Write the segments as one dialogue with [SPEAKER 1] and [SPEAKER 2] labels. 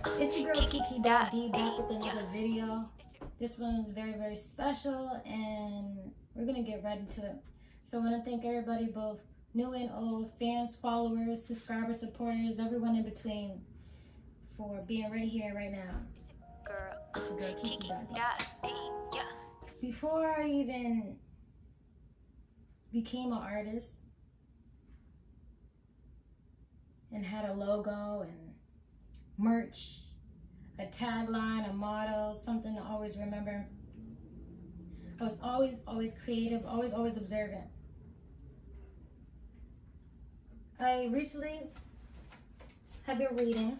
[SPEAKER 1] It's your girl Kiki.D back with another video. This one's very, very special and we're gonna get right into it. So I wanna thank everybody, both new and old, fans, followers, subscribers, supporters, everyone in between, for being right here, right now. It's your girl Kiki.D. Before I even became an artist and had a logo and merch, a tagline, a motto, something to always remember, I was always creative, always observant. I recently have been reading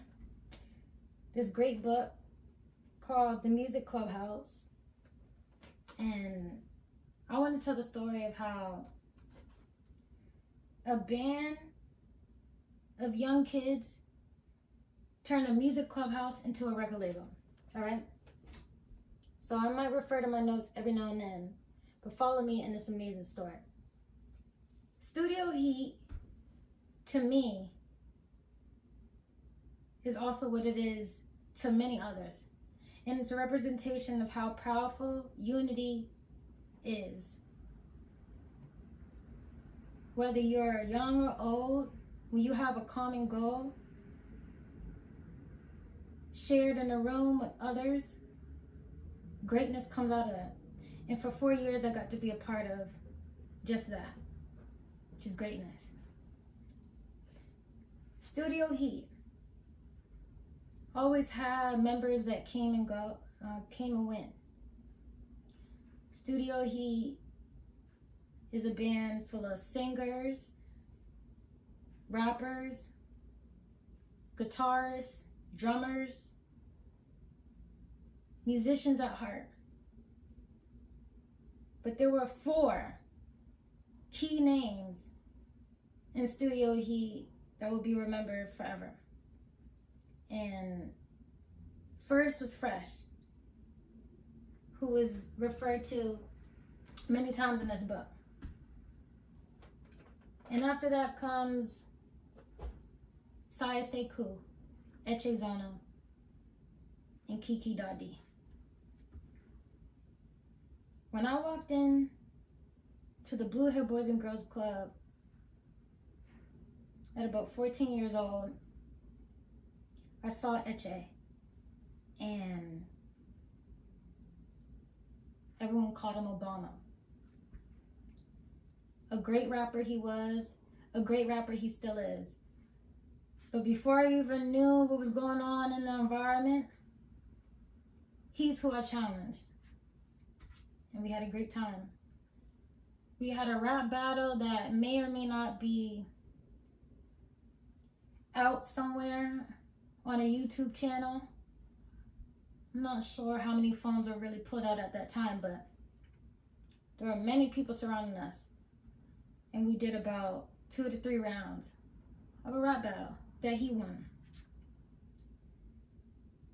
[SPEAKER 1] this great book called The Music Clubhouse, and I want to tell the story of how a band of young kids turned a music clubhouse into a record label. All right? So I might refer to my notes every now and then, but follow me in this amazing story. Studio Heat, to me, is also what it is to many others. And it's a representation of how powerful unity is. Whether you're young or old, when you have a common goal shared in a room with others, greatness comes out of that. And for 4 years, I got to be a part of just that, which is greatness. Studio Heat always had members that came and went. Studio Heat is a band full of singers, rappers, guitarists, drummers, musicians at heart. But there were 4 key names in Studio Heat that will be remembered forever. And first was Fresh, who was referred to many times in this book. And after that comes Saya Sekou, Eche Zona, and Kiki.D. When I walked in to the Blue Hill Boys and Girls Club at about 14 years old, I saw Eche, and everyone called him Obama. A great rapper he was, a great rapper he still is. But before I even knew what was going on in the environment, he's who I challenged. And we had a great time. We had a rap battle that may or may not be out somewhere on a YouTube channel. I'm not sure how many phones were really pulled out at that time, but there were many people surrounding us. And we did about 2 to 3 rounds of a rap battle that he won.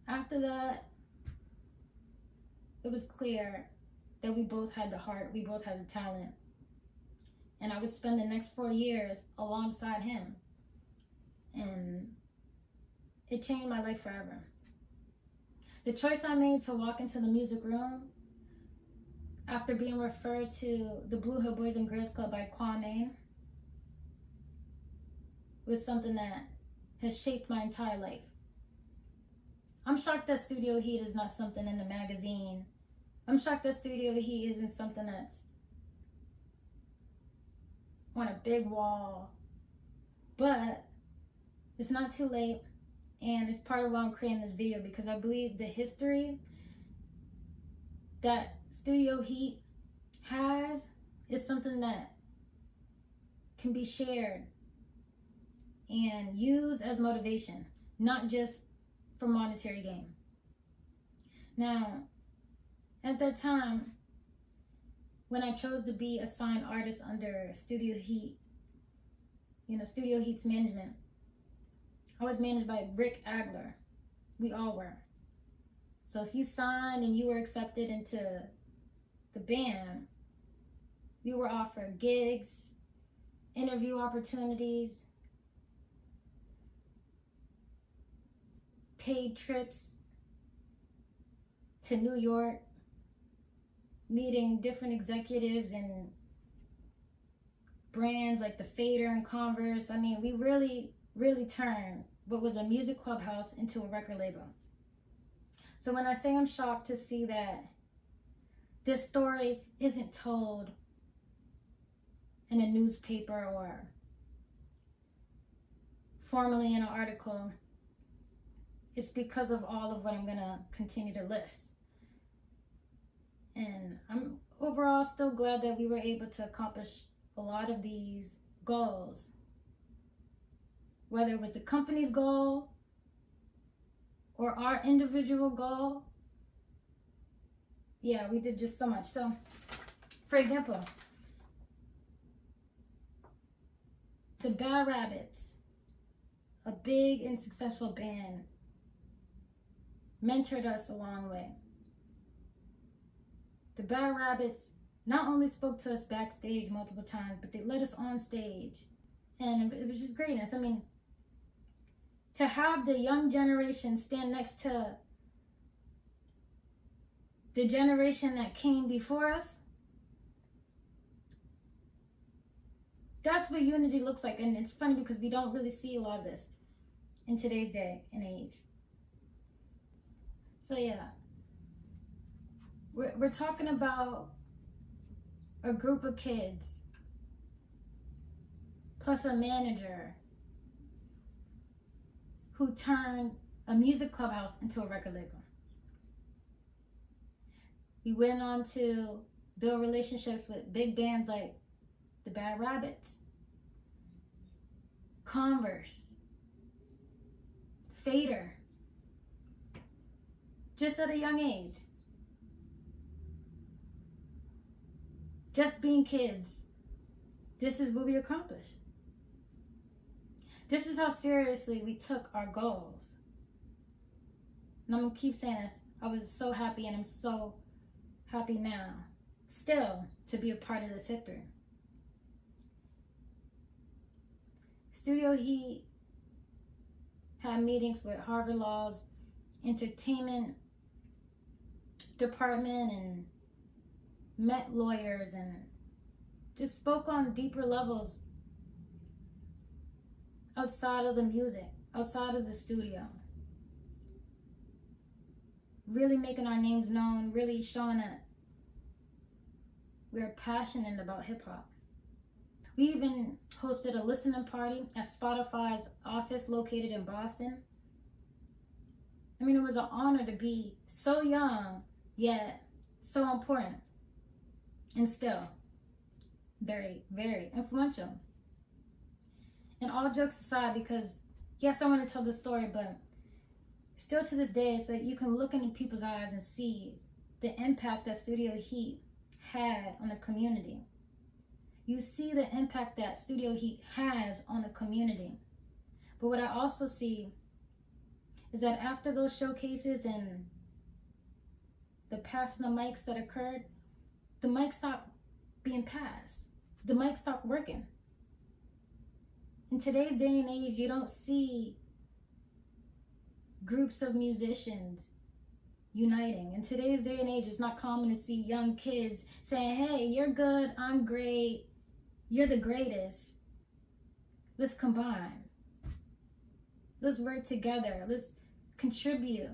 [SPEAKER 1] After that, it was clear that we both had the heart, we both had the talent. And I would spend the next 4 years alongside him. And it changed my life forever. The choice I made to walk into the music room after being referred to the Blue Hill Boys and Girls Club by Kwame was something that has shaped my entire life. I'm shocked that Studio Heat is not something in the magazine. I'm shocked that Studio Heat isn't something that's on a big wall. But it's not too late, and it's part of why I'm creating this video, because I believe the history that Studio Heat has is something that can be shared and used as motivation, not just for monetary gain. Now, at that time, when I chose to be a signed artist under Studio Heat, Studio Heat's management, I was managed by Rick Agler. We all were. So if you signed and you were accepted into the band, you were offered gigs, interview opportunities, paid trips to New York, meeting different executives and brands like the Fader and Converse. I mean, we really, really turned what was a music clubhouse into a record label. So when I say I'm shocked to see that this story isn't told in a newspaper or formally in an article, it's because of all of what I'm going to continue to list. And I'm overall still glad that we were able to accomplish a lot of these goals. Whether it was the company's goal or our individual goal, yeah, we did just so much. So, for example, the Bad Rabbits, a big and successful band, mentored us a long way. The Bad Rabbits not only spoke to us backstage multiple times, but they led us on stage. And it was just greatness. I mean, to have the young generation stand next to the generation that came before us, that's what unity looks like. And it's funny because we don't really see a lot of this in today's day and age. So yeah, we're talking about a group of kids plus a manager who turned a music clubhouse into a record label. We went on to build relationships with big bands like the Bad Rabbits, Converse, Fader, just at a young age. Just being kids, this is what we accomplished. This is how seriously we took our goals. And I'm going to keep saying this. I was so happy, and I'm so happy now, still, to be a part of this history. Studio Heat had meetings with Harvard Law's entertainment department and met lawyers and just spoke on deeper levels outside of the music, outside of the studio. Really making our names known, really showing that we're passionate about hip hop. We even hosted a listening party at Spotify's office located in Boston. I mean, it was an honor to be so young, yet so important. And still, very, very influential. And all jokes aside, because yes, I want to tell the story, but still to this day, it's like you can look into people's eyes and see the impact that Studio Heat had on the community. You see the impact that Studio Heat has on the community. But what I also see is that after those showcases and the passing of mics that occurred, the mic stopped being passed. The mic stopped working. In today's day and age, you don't see groups of musicians uniting. In today's day and age, it's not common to see young kids saying, hey, you're good, I'm great, you're the greatest. Let's combine. Let's work together. Let's contribute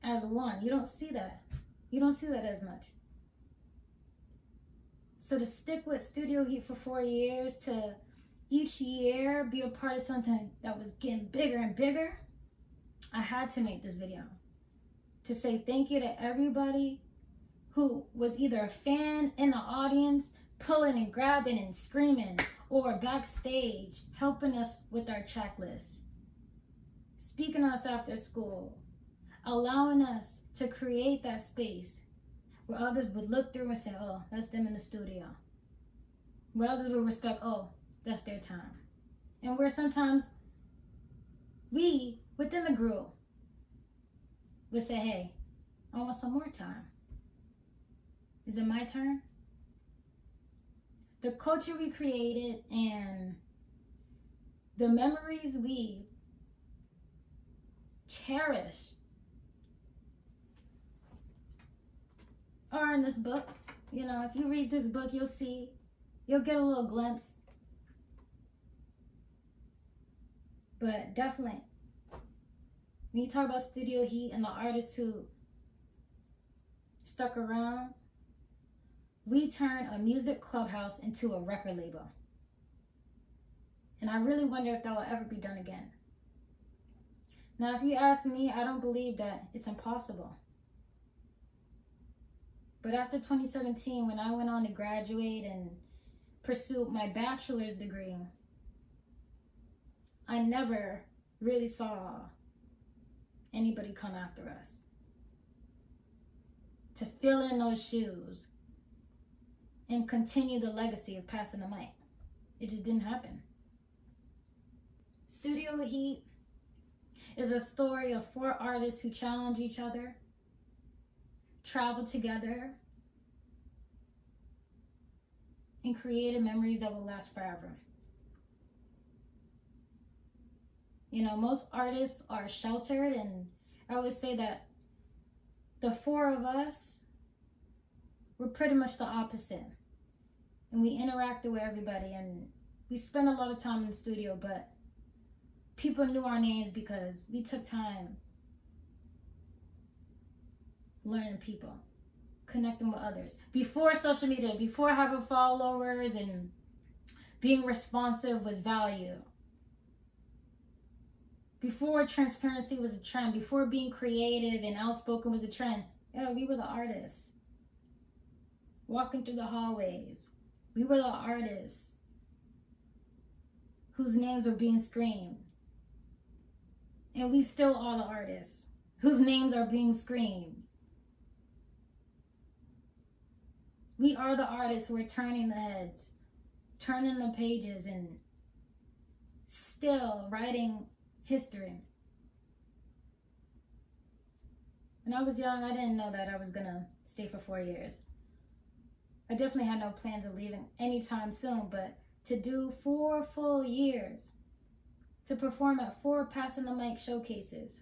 [SPEAKER 1] as one. You don't see that. You don't see that as much. So to stick with Studio Heat for 4 years, to each year be a part of something that was getting bigger and bigger, I had to make this video to say thank you to everybody who was either a fan in the audience, pulling and grabbing and screaming, or backstage helping us with our track list, speaking to us after school, allowing us to create that space where others would look through and say, oh, that's them in the studio. Where others would respect, oh, that's their time. And where sometimes we, within the group, would say, hey, I want some more time. Is it my turn? The culture we created and the memories we cherish are in this book. You know, if you read this book, you'll get a little glimpse. But definitely, when you talk about Studio Heat and the artists who stuck around, we turned a music clubhouse into a record label. And I really wonder if that will ever be done again. Now, if you ask me, I don't believe that it's impossible. But after 2017, when I went on to graduate and pursue my bachelor's degree, I never really saw anybody come after us to fill in those shoes and continue the legacy of passing the mic. It just didn't happen. Studio Heat is a story of 4 artists who challenge each other, travel together, and created memories that will last forever. You know, most artists are sheltered, and I always say that the 4 of us were pretty much the opposite. And we interacted with everybody, and we spent a lot of time in the studio, but people knew our names because we took time learning people, connecting with others. Before social media, before having followers and being responsive was value. Before transparency was a trend, before being creative and outspoken was a trend, we were the artists. Walking through the hallways, we were the artists whose names were being screamed. And we still are the artists whose names are being screamed. We are the artists who are turning the heads, turning the pages, and still writing history. When I was young, I didn't know that I was gonna stay for 4 years. I definitely had no plans of leaving anytime soon, but to do 4 full years, to perform at 4 Passing the Mic showcases,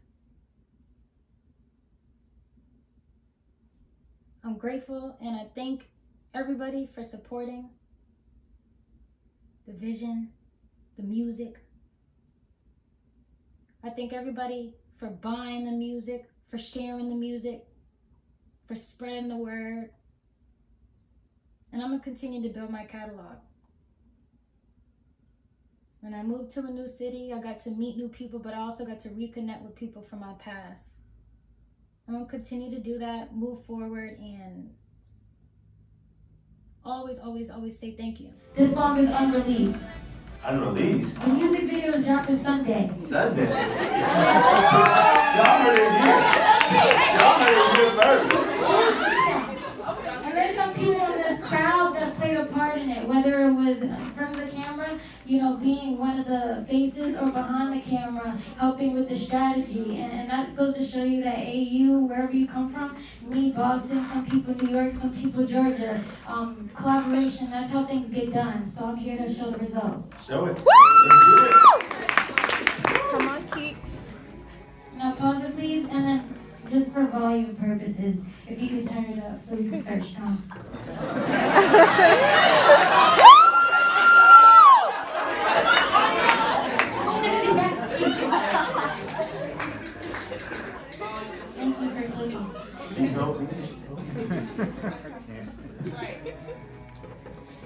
[SPEAKER 1] I'm grateful, and I thank everybody for supporting the vision, the music. I thank everybody for buying the music, for sharing the music, for spreading the word. And I'm going to continue to build my catalog. When I moved to a new city, I got to meet new people, but I also got to reconnect with people from my past. I'm going to continue to do that, move forward, and always, always, always say thank you. This song is unreleased.
[SPEAKER 2] Unreleased?
[SPEAKER 1] The music video is dropping Sunday.
[SPEAKER 2] Sunday? Y'all heard it here. Y'all heard it here first.
[SPEAKER 1] And there's some people in this crowd that played a part in it, whether it was in front of the camera, you know, being one of the faces, or behind the camera, helping with the strategy. And that goes to show you that AU, wherever you come from, me, Boston, some people New York, some people Georgia, collaboration, that's how things get done. So I'm here to show the result.
[SPEAKER 2] Show it.
[SPEAKER 3] Woo! Come on, Keek.
[SPEAKER 1] Now pause it, please, and then just for volume purposes, if you could turn it up so we can start strong. Thank you for listening.
[SPEAKER 2] She's open.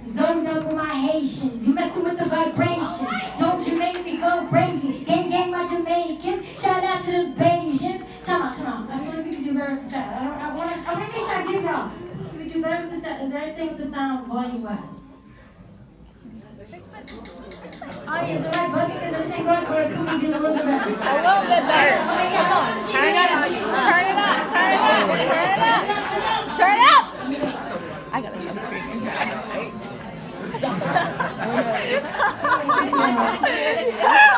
[SPEAKER 1] Zoned up with my Haitians, you messing with the vibration. Don't you make me go crazy. Gang, my Jamaicans. Shout out to the Bajans. Time out. I feel like we can do better with the sound. I want to make sure I give y'all. We can do better with the sound. Is there anything with the sound volume-wise? Audience, am I bugging? Is everything going, or could we do a little bit better?
[SPEAKER 3] A little bit better. Come on, turn it up. Turn it up. I gotta stop screaming. Right?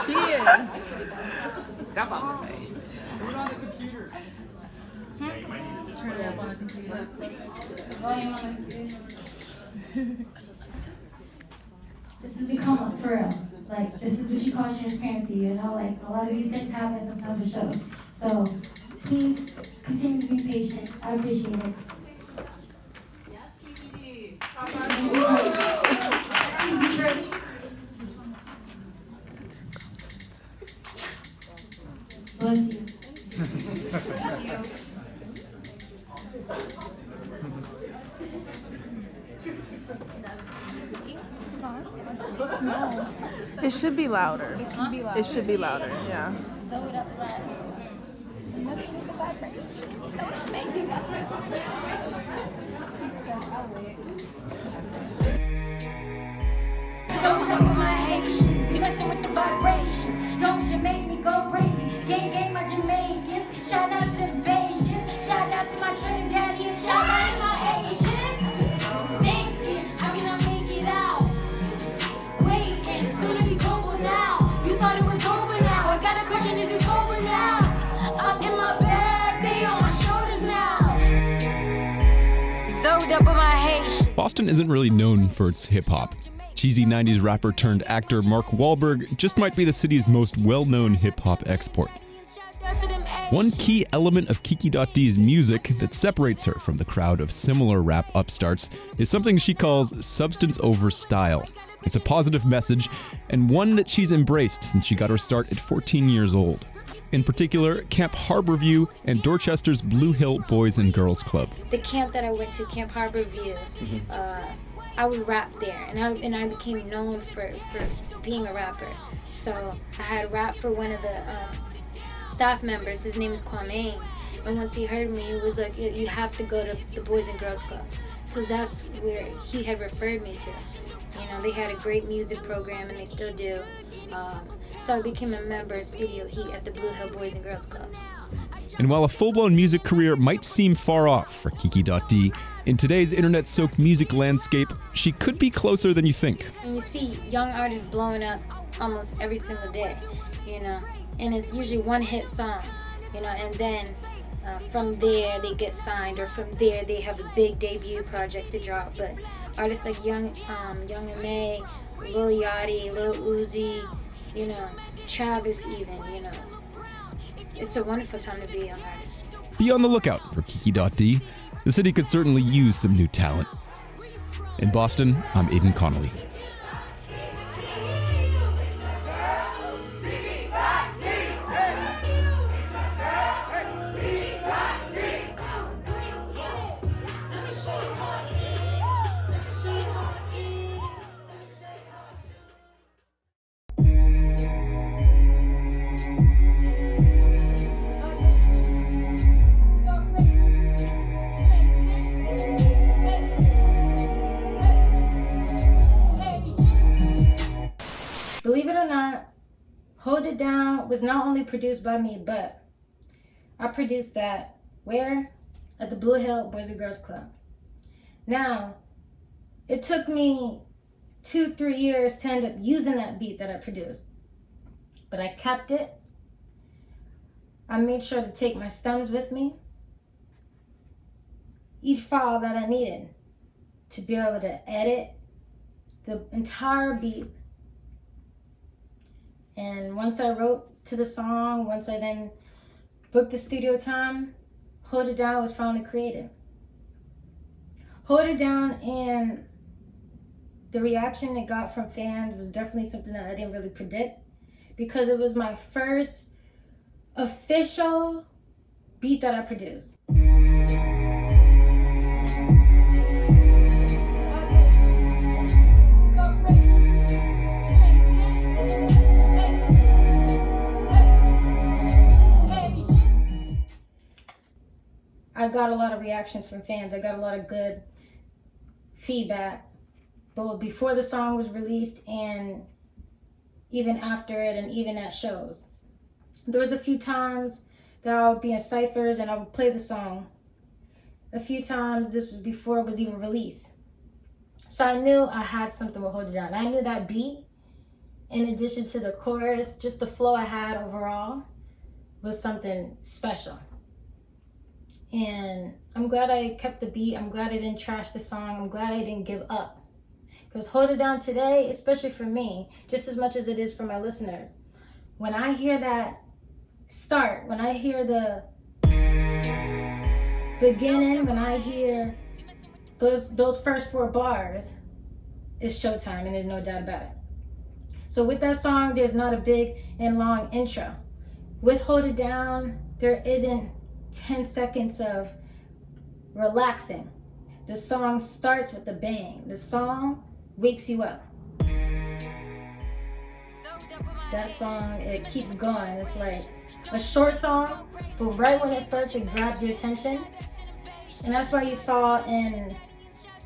[SPEAKER 3] She is. Stop on the face.
[SPEAKER 4] Do it on the computer.
[SPEAKER 3] Turn it up on the computer.
[SPEAKER 1] Volume on the computer. This has become, for real, Like, this is what you call transparency, you know? Like, a lot of these things happen sometimes it shows. So, please continue to be patient. I appreciate it.
[SPEAKER 4] Yes, Kiki.D.
[SPEAKER 1] Thank you very much. See you, Detroit. Bless you.
[SPEAKER 3] It should be louder. It should be louder, yeah.
[SPEAKER 1] So that's right.
[SPEAKER 3] Don't make me
[SPEAKER 1] So up with my Haitians, you messing with the vibrations. Don't you make me go crazy. Gang, my Jamaicans. Shout out to the Bayesians. Shout out to my Trinidadians. Shout out to my Asians. Thinking, how can I make it out? Waiting, soon to be global now. You thought it was over now. I got a question, is it over now? I'm in my bag, they on my shoulders now. Sewed up with my Haitians.
[SPEAKER 5] Boston isn't really known for its hip-hop. Cheesy 90s rapper turned actor Mark Wahlberg just might be the city's most well-known hip-hop export. One key element of Kiki.D's music that separates her from the crowd of similar rap upstarts is something she calls substance over style. It's a positive message, and one that she's embraced since she got her start at 14 years old. In particular, Camp Harborview and Dorchester's Blue Hill Boys and Girls Club.
[SPEAKER 1] The camp that I went to, Camp Harborview, I would rap there, and I became known for being a rapper. So I had rap for one of the staff members. His name is Kwame, and once he heard me, he was like, "You have to go to the Boys and Girls Club." So that's where he had referred me to. You know, they had a great music program, and they still do. So I became a member of Studio Heat at the Blue Hill Boys and Girls Club.
[SPEAKER 5] And while a full-blown music career might seem far off for Kiki.D, in today's internet-soaked music landscape, she could be closer than you think.
[SPEAKER 1] And you see young artists blowing up almost every single day, you know, and it's usually one hit song, you know, and then from there they get signed, or from there they have a big debut project to drop. But artists like Young M.A., Lil Yachty, Lil Uzi, you know, Travis even, you know. It's a wonderful time to be a young artist.
[SPEAKER 5] Be on the lookout for Kiki.D. The city could certainly use some new talent. In Boston, I'm Aiden Connolly.
[SPEAKER 1] Believe it or not, Hold It Down was not only produced by me, but I produced that where? At the Blue Hill Boys and Girls Club. Now, it took me 2-3 years to end up using that beat that I produced, but I kept it. I made sure to take my stems with me, each file that I needed to be able to edit the entire beat. And once I wrote to the song, once I then booked the studio time, Hold It Down was finally created. Hold It Down and the reaction it got from fans was definitely something that I didn't really predict, because it was my first official beat that I produced. I got a lot of reactions from fans. I got a lot of good feedback, both before the song was released and even after it, and even at shows. There was a few times that I would be in ciphers and I would play the song. A few times, this was before it was even released. So I knew I had something with Hold It Down. I knew that beat, in addition to the chorus, just the flow I had overall, was something special. And I'm glad I kept the beat. I'm glad I didn't trash the song. I'm glad I didn't give up. Because Hold It Down today, especially for me, just as much as it is for my listeners, when I hear that start, when I hear the beginning, when I hear those first 4 bars, it's showtime, and there's no doubt about it. So with that song, there's not a big and long intro. With Hold It Down, there isn't 10 seconds of relaxing. The song starts with a bang. The song wakes you up. That song, it keeps going. It's like a short song, but right when it starts, it grabs your attention. And that's why you saw in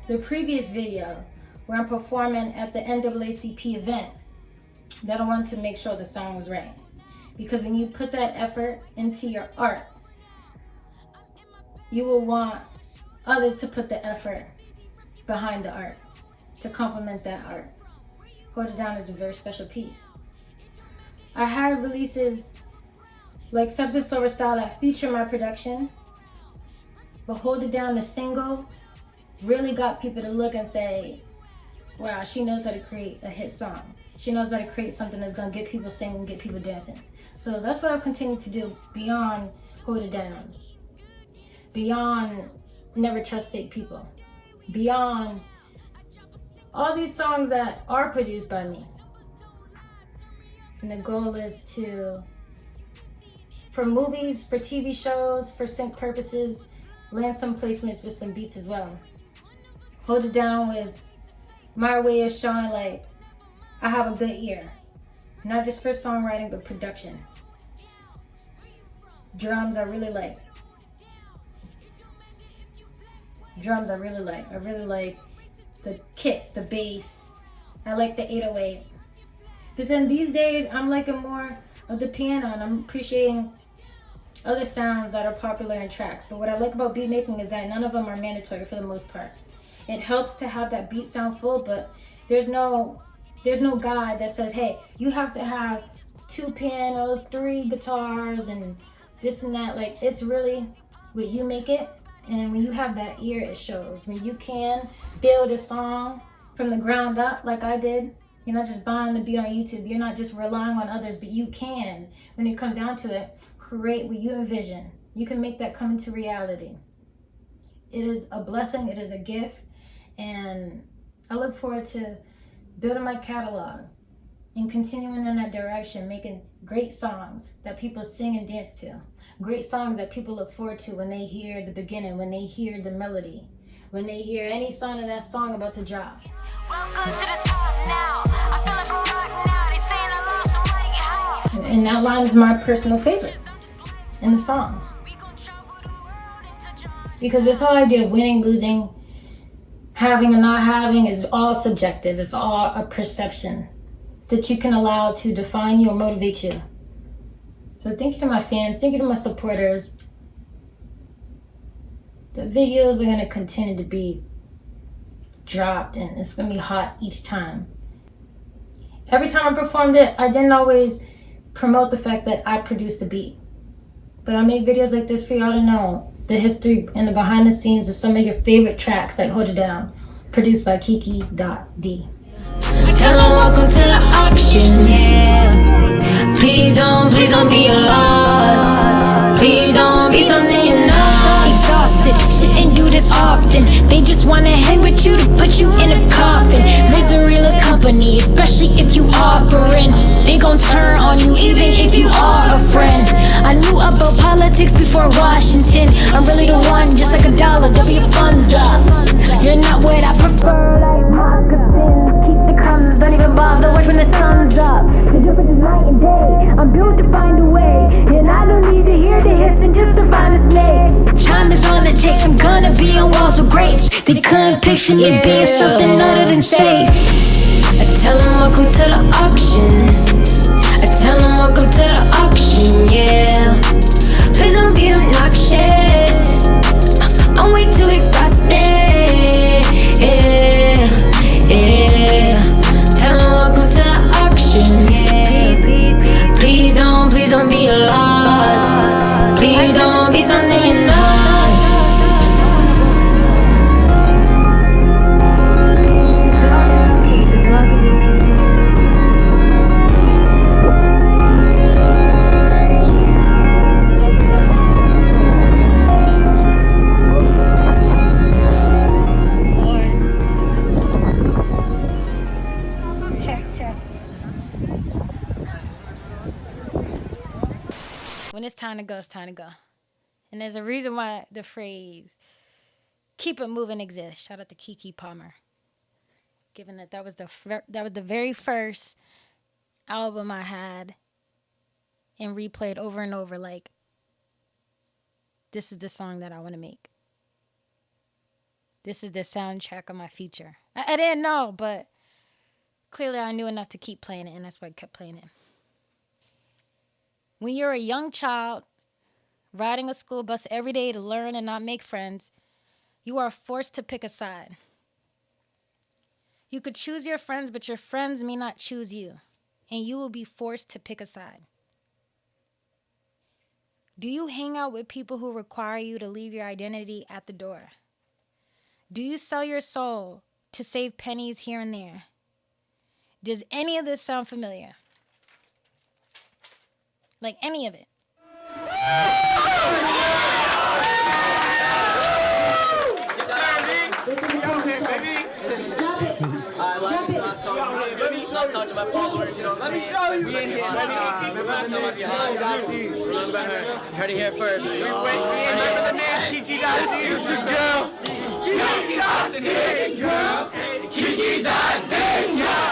[SPEAKER 1] the previous video where I'm performing at the NAACP event that I wanted to make sure the song was right. Because when you put that effort into your art, you will want others to put the effort behind the art, to complement that art. Hold It Down is a very special piece. I had releases like Substance Over Style that feature my production, but Hold It Down, the single, really got people to look and say, wow, she knows how to create a hit song. She knows how to create something that's gonna get people singing, get people dancing. So that's what I've continued to do beyond Hold It Down, beyond Never Trust Fake People, beyond all these songs that are produced by me. And the goal is to, for movies, for TV shows, for sync purposes, land some placements with some beats as well. Hold It Down was my way of showing like I have a good ear, not just for songwriting, but production. Drums I really like. I really like the kick, the bass. I like the 808. But then these days, I'm liking more of the piano, and I'm appreciating other sounds that are popular in tracks. But what I like about beat making is that none of them are mandatory for the most part. It helps to have that beat sound full, but there's no guide that says, hey, you have to have 2 pianos, 3 guitars, and this and that. Like, it's really what you make it. And when you have that ear, it shows. When you can build a song from the ground up like I did, you're not just buying the beat on YouTube. You're not just relying on others, but you can, when it comes down to it, create what you envision. You can make that come into reality. It is a blessing. It is a gift. And I look forward to building my catalog and continuing in that direction, making great songs that people sing and dance to. Great songs that people look forward to when they hear the beginning, when they hear the melody, when they hear any sound of that song about to drop.
[SPEAKER 6] Welcome to the top now. I feel like a rock now. They saying I lost some weight, how?
[SPEAKER 1] And that line is my personal favorite in the song. Because this whole idea of winning, losing, having and not having is all subjective. It's all a perception that you can allow to define you or motivate you. So thank you to my fans, thank you to my supporters. The videos are gonna continue to be dropped, and it's gonna be hot each time. Every time I performed it, I didn't always promote the fact that I produced a beat. But I make videos like this for y'all to know the history and the behind the scenes of some of your favorite tracks like Hold It Down, produced by Kiki.D.
[SPEAKER 6] Tell them welcome to the auction, yeah. Please don't be alarmed. Please don't be something you're not. Exhausted, shouldn't do this often. They just wanna hang with you to put you in a coffin. Misery is company, especially if you offering. They gon' turn on you even if you are a friend. I knew about politics before Washington. I'm really the one, just like a dollar, double your funds up. You're not what I prefer, like moccasins. Keep the crumbs, don't even bother, watch when the sun's up. The difference is night and day, I'm built to find a way. And I don't need to hear the hissing just to find a snake. Time is all it takes, I'm gonna be on walls with grapes. They couldn't picture me being something other than safe. I tell them welcome to the auction. I tell them welcome to the auction, yeah. Please don't be obnoxious. I'm way too exhausted, yeah, yeah. Tell them welcome to the auction, yeah. Please don't be a lot. Please don't be something you're not.
[SPEAKER 1] when it's time to go, it's time to go. And there's a reason why the phrase "keep it moving" exists. Shout out to Kiki Palmer. Given that was the very first album I had and replayed over and over, like, this is the song that I want to make. This is the soundtrack of my future. I didn't know, but clearly I knew enough to keep playing it, and that's why I kept playing it. When you're a young child riding a school bus every day to learn and not make friends, you are forced to pick a side. You could choose your friends, but your friends may not choose you, and you will be forced to pick a side. Do you hang out with people who require you to leave your identity at the door? Do you sell your soul to save pennies here and there? Does any of this sound familiar? Like any of it?
[SPEAKER 7] Last time to my followers, you know, let me show you. We in here, heard it here first. We remember the name Kiki.D. Here's the girl. Kiki.D, girl. Kiki.D.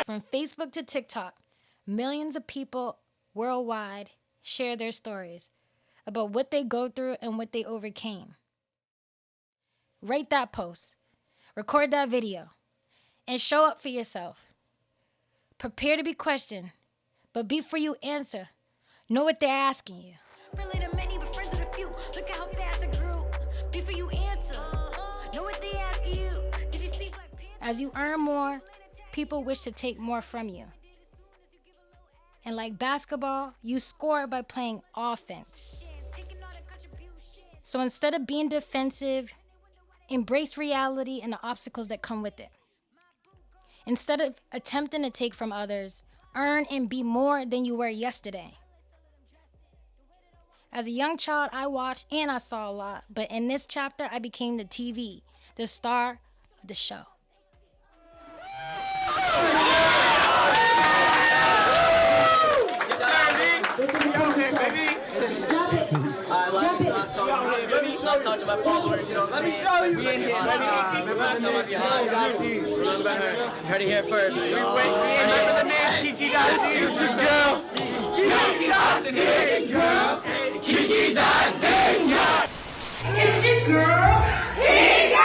[SPEAKER 1] From Facebook to TikTok, millions of people worldwide share their stories about what they go through and what they overcame. Write that post, record that video, and show up for yourself. Prepare to be questioned, but before you answer, know what they're asking you.
[SPEAKER 6] Really the many, but friends of the few. Look at how fast I grew. Before you answer, know what they ask you. Did you see Black Panther?
[SPEAKER 1] As you earn more, people wish to take more from you. And like basketball, you score by playing offense. So instead of being defensive, embrace reality and the obstacles that come with it. Instead of attempting to take from others, earn and be more than you were yesterday. As a young child, I watched and I saw a lot, but in this chapter, I became the TV, the star of the show.
[SPEAKER 7] Last time to my followers, you know, let me show you. We in here, heard it here first. We remember the name Kiki.D. Here's the girl. Kiki.D, girl. Kiki.D.
[SPEAKER 6] It's your girl, Kiki.D.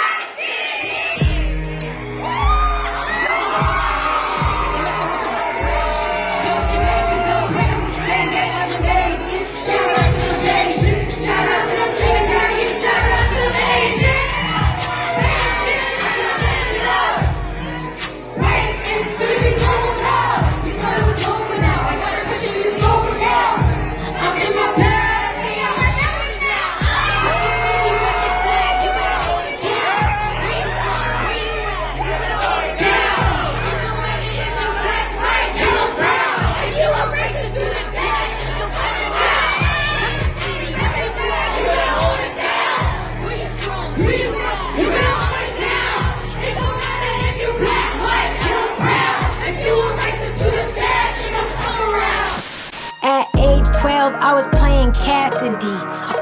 [SPEAKER 1] At age 12, I was playing Kiki.D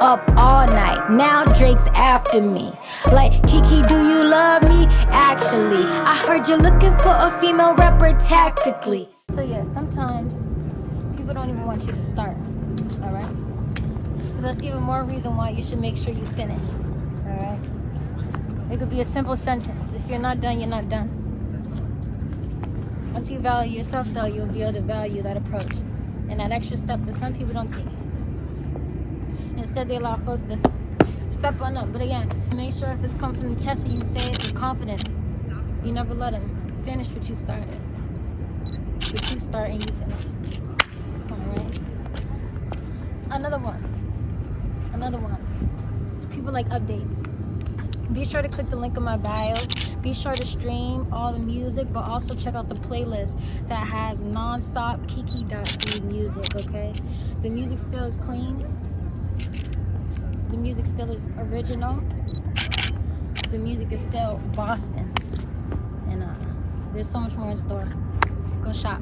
[SPEAKER 1] up all night. Now Drake's after me. Like, Kiki, do you love me? Actually, I heard you're looking for a female rapper tactically. So yeah, sometimes people don't even want you to start, all right? So that's even more reason why you should make sure you finish, all right? It could be a simple sentence. If you're not done, you're not done. Once you value yourself, though, you'll be able to value that approach. And that extra step that some people don't take. Instead, they allow folks to step on up. But again, make sure if it's come from the chest and you say it with confidence, you never let them finish what you started. But you start and you finish. All right? Another one. People like updates. Be sure to click the link in my bio. Be sure to stream all the music, but also check out the playlist that has non-stop Kiki.D music, okay? The music still is clean. The music still is original. The music is still Boston. And there's so much more in store. Go shop.